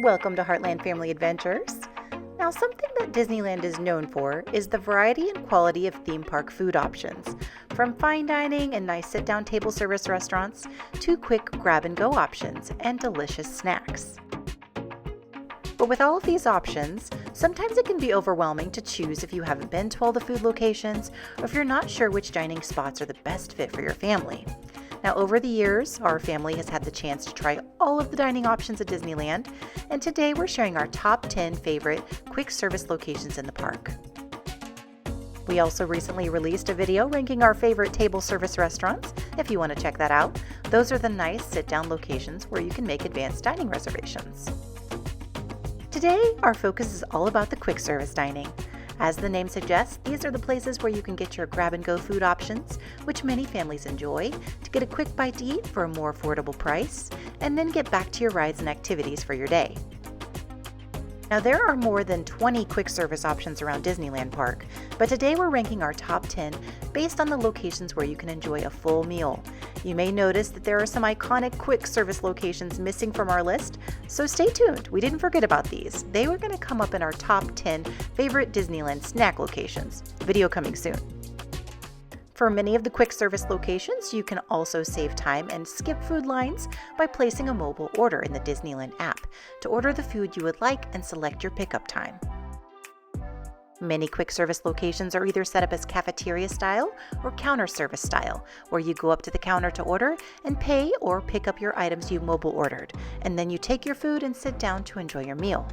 Welcome to Heartland Family Adventures. Now, something that Disneyland is known for is the variety and quality of theme park food options, from fine dining and nice sit-down table service restaurants to quick grab-and-go options and delicious snacks. But with all of these options, sometimes it can be overwhelming to choose if you haven't been to all the food locations or if you're not sure which dining spots are the best fit for your family. Now, over the years, our family has had the chance to try all of the dining options at Disneyland, and today we're sharing our top 10 favorite quick service locations in the park. We also recently released a video ranking our favorite table service restaurants, if you want to check that out. Those are the nice sit-down locations where you can make advanced dining reservations. Today, our focus is all about the quick service dining. As the name suggests, these are the places where you can get your grab-and-go food options, which many families enjoy, to get a quick bite to eat for a more affordable price, and then get back to your rides and activities for your day. Now, there are more than 20 quick service options around Disneyland Park, but today we're ranking our top 10 based on the locations where you can enjoy a full meal. You may notice that there are some iconic quick service locations missing from our list, so stay tuned. We didn't forget about these. They were going to come up in our top 10 favorite Disneyland snack locations. Video coming soon. For many of the quick service locations, you can also save time and skip food lines by placing a mobile order in the Disneyland app to order the food you would like and select your pickup time. Many quick service locations are either set up as cafeteria style or counter service style, where you go up to the counter to order and pay or pick up your items you mobile ordered, and then you take your food and sit down to enjoy your meal.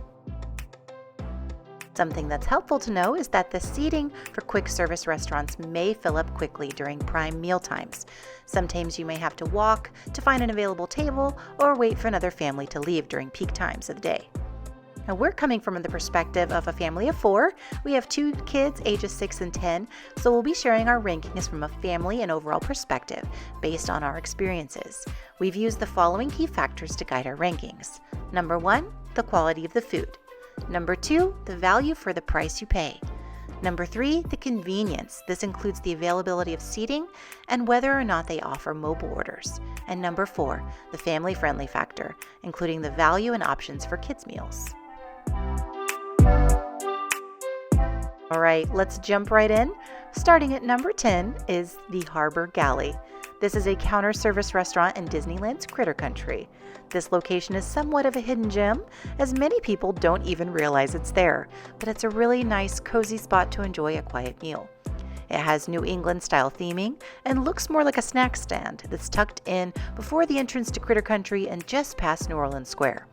Something that's helpful to know is that the seating for quick service restaurants may fill up quickly during prime meal times. Sometimes you may have to walk to find an available table or wait for another family to leave during peak times of the day. Now, we're coming from the perspective of a family of 4. We have 2 kids ages 6 and 10, so we'll be sharing our rankings from a family and overall perspective based on our experiences. We've used the following key factors to guide our rankings. Number 1, the quality of the food. Number 2, the value for the price you pay. Number 3, the convenience. This includes the availability of seating and whether or not they offer mobile orders. And number 4, the family-friendly factor, including the value and options for kids' meals. All right, let's jump right in. Starting at number 10 is the Harbor Galley. This is a counter service restaurant in Disneyland's Critter Country. This location is somewhat of a hidden gem, as many people don't even realize it's there, but it's a really nice, cozy spot to enjoy a quiet meal. It has New England-style theming and looks more like a snack stand that's tucked in before the entrance to Critter Country and just past New Orleans Square.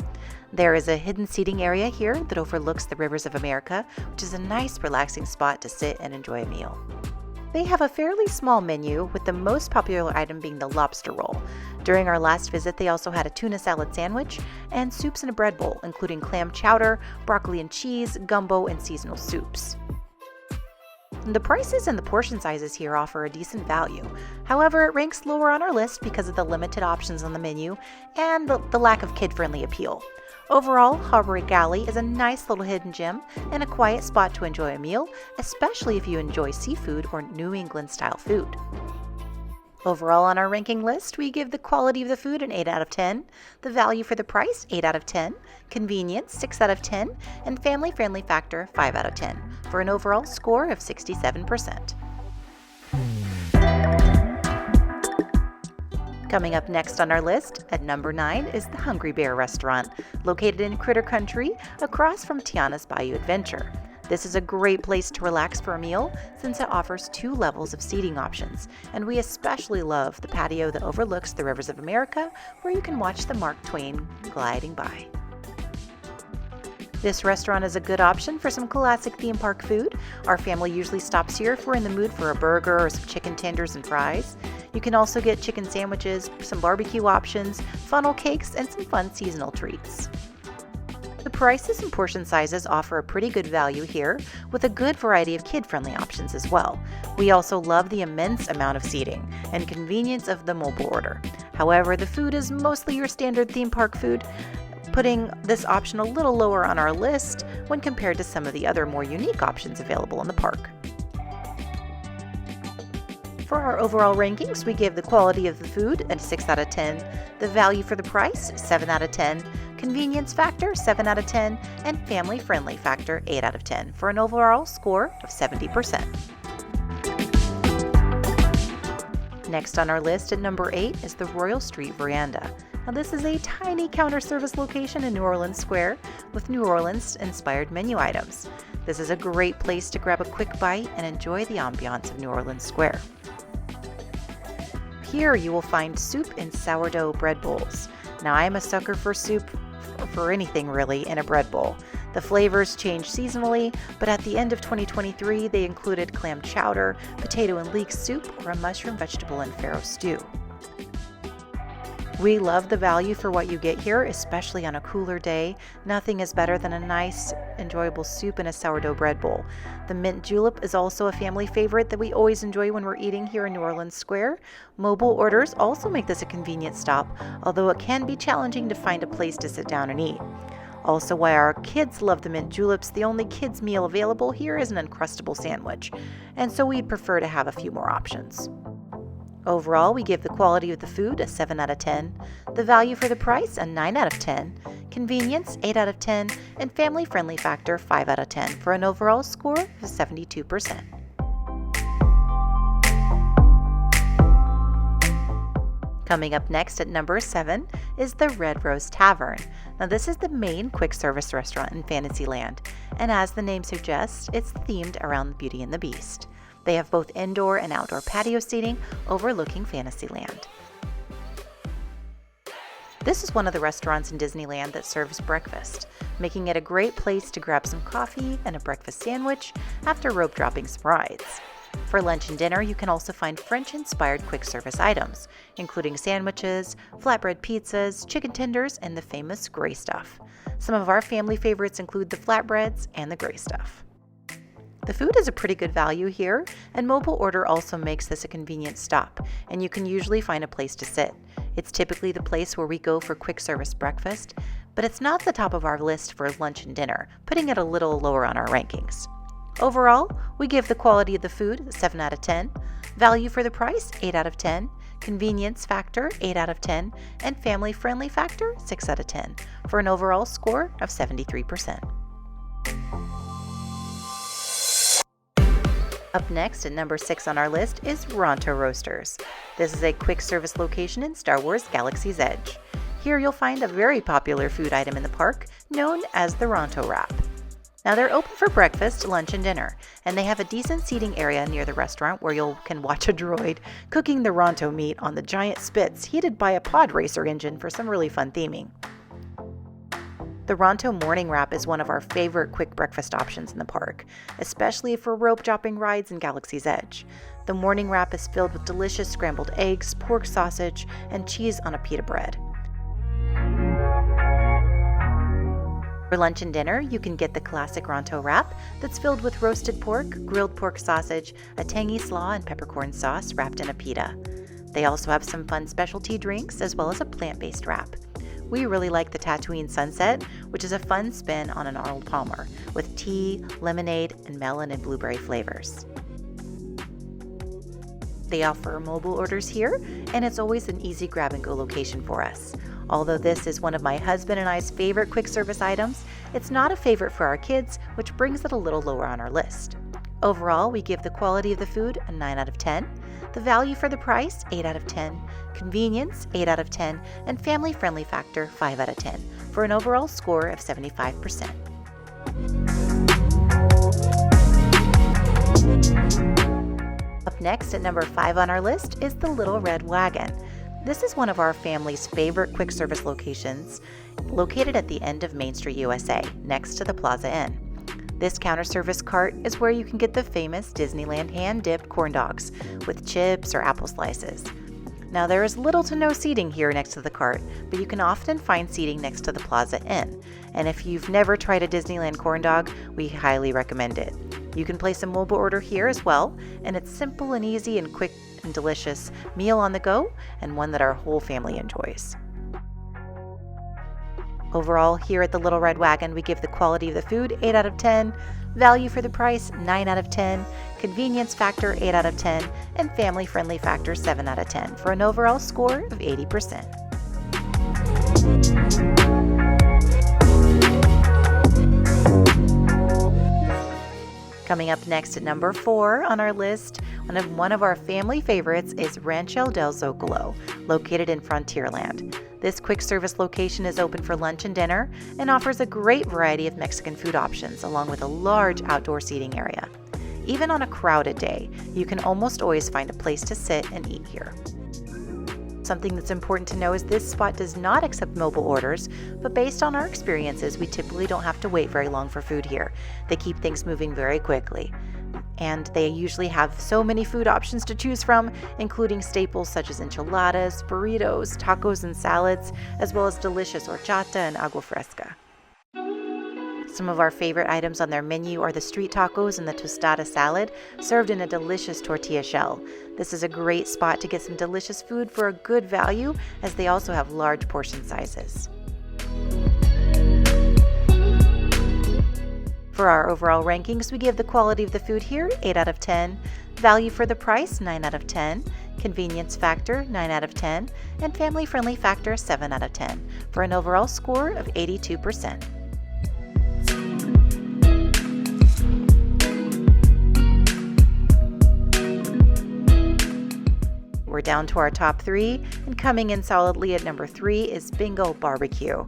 There is a hidden seating area here that overlooks the rivers of America, which is a nice, relaxing spot to sit and enjoy a meal. They have a fairly small menu, with the most popular item being the lobster roll. During our last visit, they also had a tuna salad sandwich and soups in a bread bowl, including clam chowder, broccoli and cheese, gumbo, and seasonal soups. The prices and the portion sizes here offer a decent value. However, it ranks lower on our list because of the limited options on the menu and the lack of kid-friendly appeal. Overall, Harbor Galley is a nice little hidden gem and a quiet spot to enjoy a meal, especially if you enjoy seafood or New England-style food. Overall on our ranking list, we give the quality of the food an 8 out of 10, the value for the price 8 out of 10, convenience 6 out of 10, and family-friendly factor 5 out of 10, for an overall score of 67%. Coming up next on our list, at number 9, is the Hungry Bear Restaurant, located in Critter Country, across from Tianas Bayou Adventure. This is a great place to relax for a meal since it offers 2 levels of seating options, and we especially love the patio that overlooks the rivers of America, where you can watch the Mark Twain gliding by. This restaurant is a good option for some classic theme park food. Our family usually stops here if we're in the mood for a burger or some chicken tenders and fries. You can also get chicken sandwiches, some barbecue options, funnel cakes, and some fun seasonal treats. The prices and portion sizes offer a pretty good value here, with a good variety of kid-friendly options as well. We also love the immense amount of seating and convenience of the mobile order. However, the food is mostly your standard theme park food, putting this option a little lower on our list when compared to some of the other more unique options available in the park. For our overall rankings, we give the quality of the food a 6 out of 10, the value for the price 7 out of 10, convenience factor 7 out of 10, and family friendly factor 8 out of 10 for an overall score of 70%. Next on our list at number 8 is the Royal Street Veranda. Now this is a tiny counter service location in New Orleans Square with New Orleans-inspired menu items. This is a great place to grab a quick bite and enjoy the ambiance of New Orleans Square. Here you will find soup and sourdough bread bowls. Now I am a sucker for soup, for anything really, in a bread bowl. The flavors change seasonally, but at the end of 2023 they included clam chowder, potato and leek soup, or a mushroom, vegetable, and farro stew. We love the value for what you get here, especially on a cooler day. Nothing is better than a nice, enjoyable soup in a sourdough bread bowl. The mint julep is also a family favorite that we always enjoy when we're eating here in New Orleans Square. Mobile orders also make this a convenient stop, although it can be challenging to find a place to sit down and eat. Also, while our kids love the mint juleps, the only kids' meal available here is an Uncrustable sandwich, and so we'd prefer to have a few more options. Overall, we give the quality of the food a 7 out of 10, the value for the price a 9 out of 10, convenience 8 out of 10, and family-friendly factor 5 out of 10 for an overall score of 72%. Coming up next at number 7 is the Rose Tavern. Now this is the main quick service restaurant in Fantasyland, and as the name suggests, it's themed around Beauty and the Beast. They have both indoor and outdoor patio seating overlooking Fantasyland. This is one of the restaurants in Disneyland that serves breakfast, making it a great place to grab some coffee and a breakfast sandwich after rope dropping some rides. For lunch and dinner, you can also find French-inspired quick service items, including sandwiches, flatbread pizzas, chicken tenders, and the famous gray stuff. Some of our family favorites include the flatbreads and the gray stuff. The food is a pretty good value here, and mobile order also makes this a convenient stop, and you can usually find a place to sit. It's typically the place where we go for quick service breakfast, but it's not the top of our list for lunch and dinner, putting it a little lower on our rankings. Overall, we give the quality of the food 7 out of 10, value for the price 8 out of 10, convenience factor 8 out of 10, and family friendly factor 6 out of 10 for an overall score of 73%. Up next at number 6 on our list is Ronto Roters. This is a quick service location in Star Wars Galaxy's Edge. Here you'll find a very popular food item in the park known as the Ronto Wrap. Now they're open for breakfast, lunch, and dinner, and they have a decent seating area near the restaurant where you can watch a droid cooking the Ronto meat on the giant spits heated by a pod racer engine for some really fun theming. The Ronto Morning Wrap is one of our favorite quick breakfast options in the park, especially for rope dropping rides in Galaxy's Edge. The Morning Wrap is filled with delicious scrambled eggs, pork sausage, and cheese on a pita bread. For lunch and dinner, you can get the classic Ronto Wrap that's filled with roasted pork, grilled pork sausage, a tangy slaw, and peppercorn sauce wrapped in a pita. They also have some fun specialty drinks as well as a plant-based wrap. We really like the Tatooine Sunset, which is a fun spin on an Arnold Palmer, with tea, lemonade, and melon and blueberry flavors. They offer mobile orders here, and it's always an easy grab-and-go location for us. Although this is one of my husband and I's favorite quick service items, it's not a favorite for our kids, which brings it a little lower on our list. Overall, we give the quality of the food a 9 out of 10, the value for the price 8 out of 10, convenience 8 out of 10, and family friendly factor 5 out of 10 for an overall score of 75%. Up next at number 5 on our list is the Little Red Wagon. This is one of our family's favorite quick service locations, located at the end of Main Street, USA, next to the Plaza Inn. This counter service cart is where you can get the famous Disneyland hand-dipped corn dogs with chips or apple slices. Now there is little to no seating here next to the cart, but you can often find seating next to the Plaza Inn. And if you've never tried a Disneyland corn dog, we highly recommend it. You can place a mobile order here as well, and it's simple and easy and quick and delicious meal on the go, and one that our whole family enjoys. Overall, here at the Little Red Wagon, we give the quality of the food 8 out of 10, value for the price 9 out of 10, convenience factor 8 out of 10, and family friendly factor 7 out of 10 for an overall score of 80%. Coming up next at number 4 on our list, one of our family favorites is Ranchel Del Zoco, located in Frontierland. This quick service location is open for lunch and dinner and offers a great variety of Mexican food options along with a large outdoor seating area. Even on a crowded day, you can almost always find a place to sit and eat here. Something that's important to know is this spot does not accept mobile orders, but based on our experiences, we typically don't have to wait very long for food here. They keep things moving very quickly. And they usually have so many food options to choose from, including staples such as enchiladas, burritos, tacos, and salads, as well as delicious horchata and agua fresca. Some of our favorite items on their menu are the street tacos and the tostada salad, served in a delicious tortilla shell. This is a great spot to get some delicious food for a good value, as they also have large portion sizes. For our overall rankings, we give the quality of the food here 8 out of 10, value for the price 9 out of 10, convenience factor 9 out of 10, and family-friendly factor 7 out of 10, for an overall score of 82%. We're down to our top 3, and coming in solidly at number 3 is Bingo Barbecue.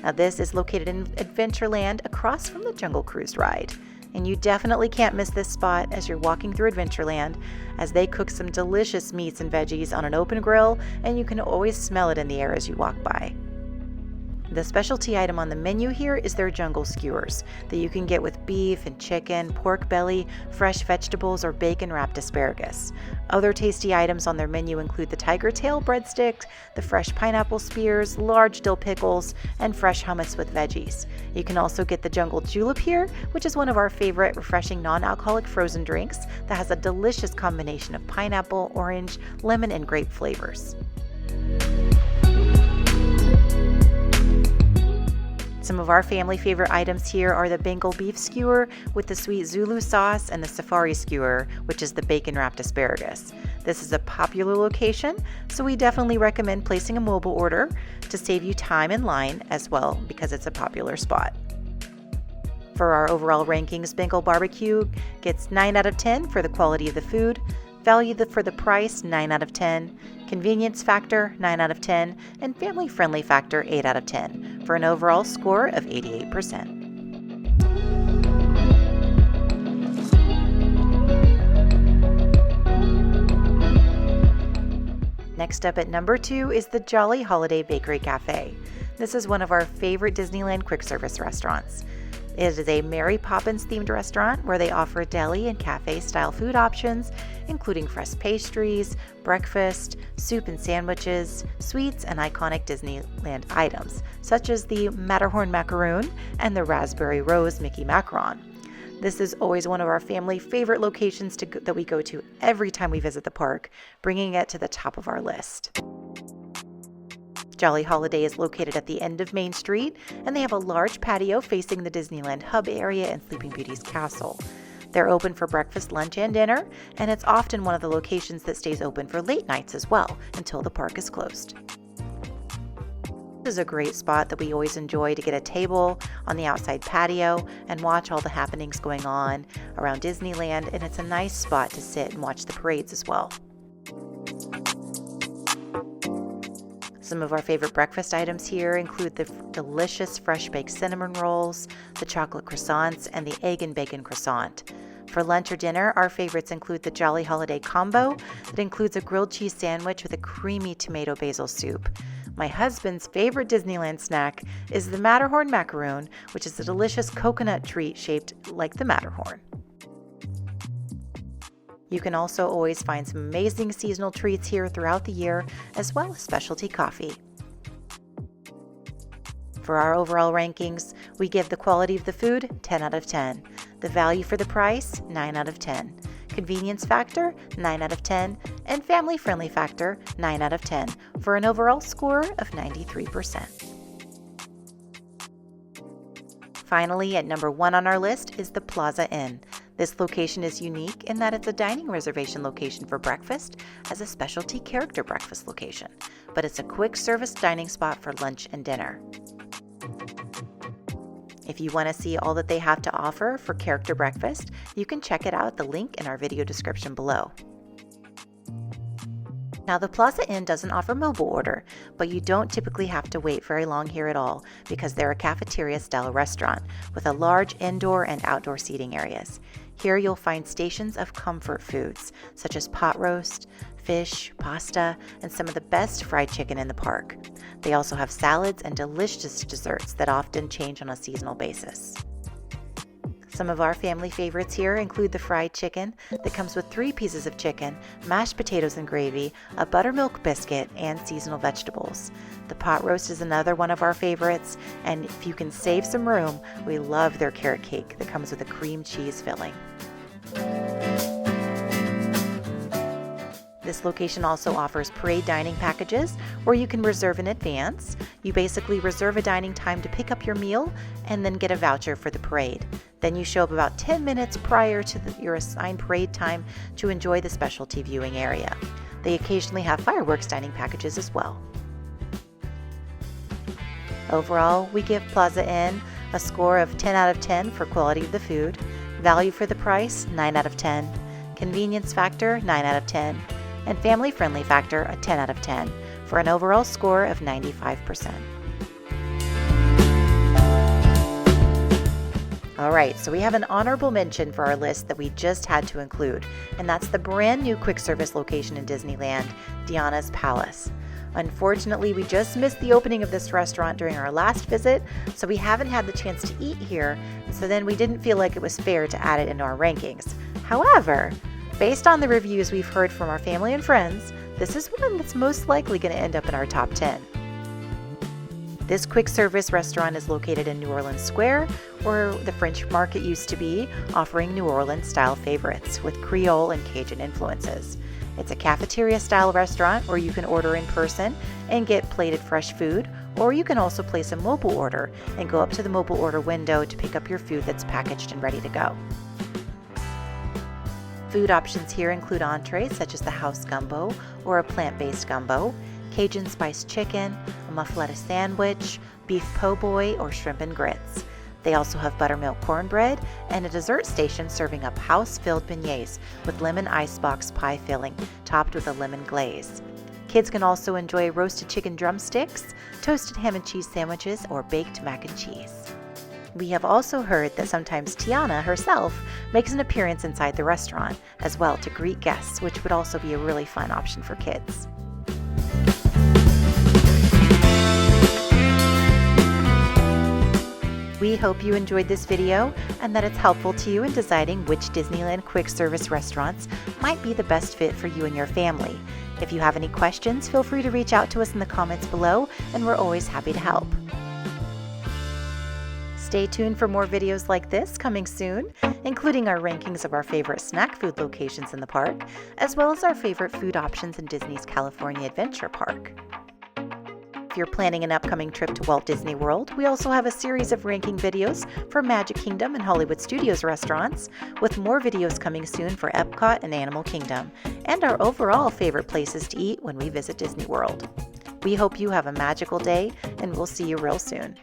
Now this is located in Adventureland across from the Jungle Cruise ride. And you definitely can't miss this spot as you're walking through Adventureland, as they cook some delicious meats and veggies on an open grill, and you can always smell it in the air as you walk by. The specialty item on the menu here is their jungle skewers that you can get with beef and chicken, pork belly, fresh vegetables, or bacon-wrapped asparagus. Other tasty items on their menu include the tiger tail breadsticks, the fresh pineapple spears, large dill pickles, and fresh hummus with veggies. You can also get the jungle julep here, which is one of our favorite refreshing non-alcoholic frozen drinks that has a delicious combination of pineapple, orange, lemon, and grape flavors. Some of our family favorite items here are the Bengal beef skewer with the sweet Zulu sauce and the safari skewer, which is the bacon-wrapped asparagus. This is a popular location, so we definitely recommend placing a mobile order to save you time in line as well, because it's a popular spot. For our overall rankings, Bengal Barbecue gets 9 out of 10 for the quality of the food, value for the price 9 out of 10, convenience factor 9 out of 10, and family-friendly factor 8 out of 10, for an overall score of 88%. Next up at number 2 is the Jolly Holiday Bakery Cafe. This is one of our favorite Disneyland quick service restaurants. It is a Mary Poppins themed restaurant where they offer deli and cafe style food options, including fresh pastries, breakfast, soup and sandwiches, sweets, and iconic Disneyland items, such as the Matterhorn macaroon and the Raspberry Rose Mickey macaron. This is always one of our family favorite locations that we go to every time we visit the park, bringing it to the top of our list. Jolly Holiday is located at the end of Main Street, and they have a large patio facing the Disneyland Hub area and Sleeping Beauty's castle. They're open for breakfast, lunch, and dinner, and it's often one of the locations that stays open for late nights as well until the park is closed. This is a great spot that we always enjoy to get a table on the outside patio and watch all the happenings going on around Disneyland, and it's a nice spot to sit and watch the parades as well. Some of our favorite breakfast items here include the delicious fresh baked cinnamon rolls, the chocolate croissants, and the egg and bacon croissant. For lunch or dinner, our favorites include the Jolly Holiday Combo that includes a grilled cheese sandwich with a creamy tomato basil soup. My husband's favorite Disneyland snack is the Matterhorn macaroon, which is a delicious coconut treat shaped like the Matterhorn. You can also always find some amazing seasonal treats here throughout the year, as well as specialty coffee. For our overall rankings, we give the quality of the food 10 out of 10, the value for the price 9 out of 10, convenience factor 9 out of 10, and family-friendly factor 9 out of 10, for an overall score of 93%. Finally, at number 1 on our list is the Plaza Inn. This location is unique in that it's a dining reservation location for breakfast as a specialty character breakfast location, but it's a quick service dining spot for lunch and dinner. If you want to see all that they have to offer for character breakfast, you can check it out at the link in our video description below. Now, the Plaza Inn doesn't offer mobile order, but you don't typically have to wait very long here at all because they're a cafeteria-style restaurant with a large indoor and outdoor seating areas. Here you'll find stations of comfort foods such as pot roast, fish, pasta, and some of the best fried chicken in the park. They also have salads and delicious desserts that often change on a seasonal basis. Some of our family favorites here include the fried chicken that comes with 3 pieces of chicken, mashed potatoes and gravy, a buttermilk biscuit, and seasonal vegetables. The pot roast is another one of our favorites, and if you can save some room, we love their carrot cake that comes with a cream cheese filling. This location also offers parade dining packages where you can reserve in advance. You basically reserve a dining time to pick up your meal and then get a voucher for the parade. Then you show up about 10 minutes prior to your assigned parade time to enjoy the specialty viewing area. They occasionally have fireworks dining packages as well. Overall, we give Plaza Inn a score of 10 out of 10 for quality of the food, value for the price, 9 out of 10, convenience factor, 9 out of 10, and family-friendly factor, a 10 out of 10, for an overall score of 95%. All right, so we have an honorable mention for our list that we just had to include, and that's the brand new quick service location in Disneyland, Tianas Palace. Unfortunately, we just missed the opening of this restaurant during our last visit, so we haven't had the chance to eat here, so then we didn't feel like it was fair to add it into our rankings. However, based on the reviews we've heard from our family and friends, this is one that's most likely going to end up in our top 10. This quick service restaurant is located in New Orleans Square, where the French Market used to be, offering New Orleans style favorites with Creole and Cajun influences. It's a cafeteria style restaurant where you can order in person and get plated fresh food, or you can also place a mobile order and go up to the mobile order window to pick up your food that's packaged and ready to go. Food options here include entrees such as the house gumbo or a plant-based gumbo, Cajun spiced chicken, a muffaletta sandwich, beef po' boy, or shrimp and grits. They also have buttermilk cornbread and a dessert station serving up house-filled beignets with lemon icebox pie filling topped with a lemon glaze. Kids can also enjoy roasted chicken drumsticks, toasted ham and cheese sandwiches, or baked mac and cheese. We have also heard that sometimes Tiana herself makes an appearance inside the restaurant as well to greet guests, which would also be a really fun option for kids. We hope you enjoyed this video and that it's helpful to you in deciding which Disneyland quick service restaurants might be the best fit for you and your family. If you have any questions, feel free to reach out to us in the comments below, and we're always happy to help. Stay tuned for more videos like this coming soon, including our rankings of our favorite snack food locations in the park, as well as our favorite food options in Disney's California Adventure Park. If you're planning an upcoming trip to Walt Disney World, we also have a series of ranking videos for Magic Kingdom and Hollywood Studios restaurants, with more videos coming soon for Epcot and Animal Kingdom, and our overall favorite places to eat when we visit Disney World. We hope you have a magical day, and we'll see you real soon.